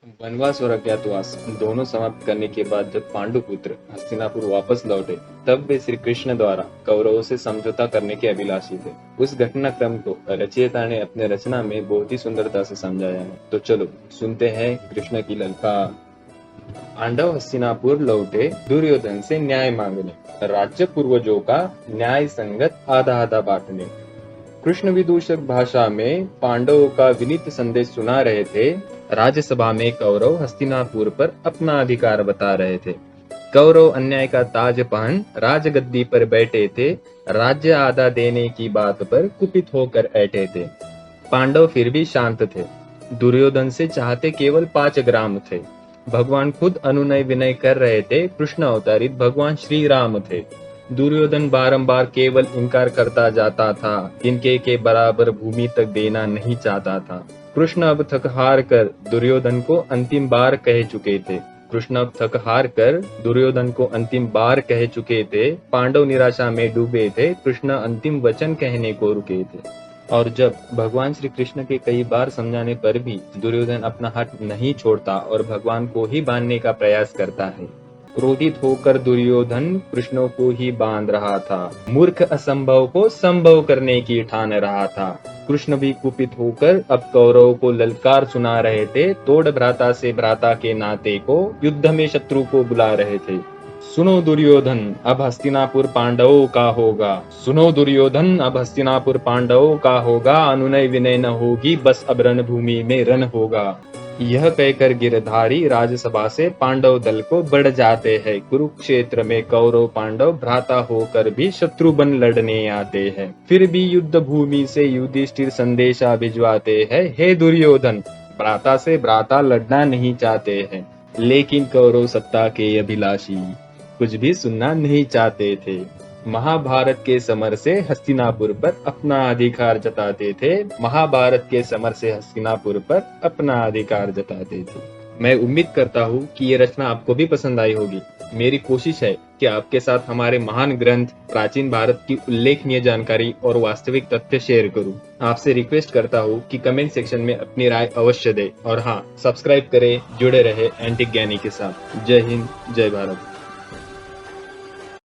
वनवास और अज्ञातवास दोनों समाप्त करने के बाद जब पांडुपुत्र हस्तिनापुर वापस लौटे, तब वे श्री कृष्ण द्वारा कौरवों से समझौता करने के अभिलाषी थे। उस घटनाक्रम को रचयिता ने अपने रचना में बहुत ही सुंदरता से समझाया है। तो चलो सुनते हैं कृष्ण की ललकार। पांडव हस्तिनापुर लौटे दुर्योधन से न्याय मांगने, राज्य पूर्वजों का न्याय संगत आधा आधा बांटने। कृष्ण विदूषक भाषा में पांडवों का विनीत संदेश सुना रहे थे। राज्यसभा में कौरव हस्तिनापुर पर अपना अधिकार बता रहे थे। कौरव अन्याय का ताज पहन राजगद्दी पर बैठे थे। राज्य आधा देने की बात पर कुपित होकर ऐठे थे। पांडव फिर भी शांत थे। दुर्योधन से चाहते केवल 5 ग्राम थे। भगवान खुद अनुनय विनय कर रहे थे। कृष्ण अवतारित भगवान श्री राम थे। दुर्योधन बारंबार केवल इनकार करता जाता था, इनके के बराबर भूमि तक देना नहीं चाहता था। कृष्ण अब थक हार कर दुर्योधन को अंतिम बार कह चुके थे। कृष्ण अब थक हार कर दुर्योधन को अंतिम बार कह चुके थे। पांडव निराशा में डूबे थे। कृष्ण अंतिम वचन कहने को रुके थे। और जब भगवान श्री कृष्ण के कई बार समझाने पर भी दुर्योधन अपना हट नहीं छोड़ता और भगवान को ही बांधने का प्रयास करता है। क्रोधित होकर दुर्योधन कृष्ण को ही बांध रहा था। मूर्ख असंभव को संभव करने की ठान रहा था। कृष्ण भी कुपित होकर अब कौरवों को ललकार सुना रहे थे। तोड़ भ्राता से भ्राता के नाते को युद्ध में शत्रु को बुला रहे थे। सुनो दुर्योधन, अब हस्तिनापुर पांडवों का होगा। सुनो दुर्योधन, अब हस्तिनापुर पांडवों का होगा। अनुनय विनय न होगी, बस अब रणभूमि में रण होगा। यह कहकर गिरधारी राजसभा से पांडव दल को बढ़ जाते हैं। कुरुक्षेत्र में कौरव पांडव भ्राता होकर भी शत्रु बन लड़ने आते हैं। फिर भी युद्ध भूमि से युधिष्ठिर संदेशा भिजवाते हैं, हे दुर्योधन, भ्राता से भ्राता लड़ना नहीं चाहते हैं। लेकिन कौरव सत्ता के अभिलाषी कुछ भी सुनना नहीं चाहते थे। महाभारत के समर से हस्तिनापुर पर अपना अधिकार जताते थे। महाभारत के समर से हस्तिनापुर पर अपना अधिकार जताते थे। मैं उम्मीद करता हूँ कि ये रचना आपको भी पसंद आई होगी। मेरी कोशिश है कि आपके साथ हमारे महान ग्रंथ प्राचीन भारत की उल्लेखनीय जानकारी और वास्तविक तथ्य शेयर करूं। आपसे रिक्वेस्ट करता हूँ कि कमेंट सेक्शन में अपनी राय अवश्य दें और हाँ, सब्सक्राइब करें, जुड़े रहे एंटिक ज्ञानी के साथ। जय हिंद, जय भारत।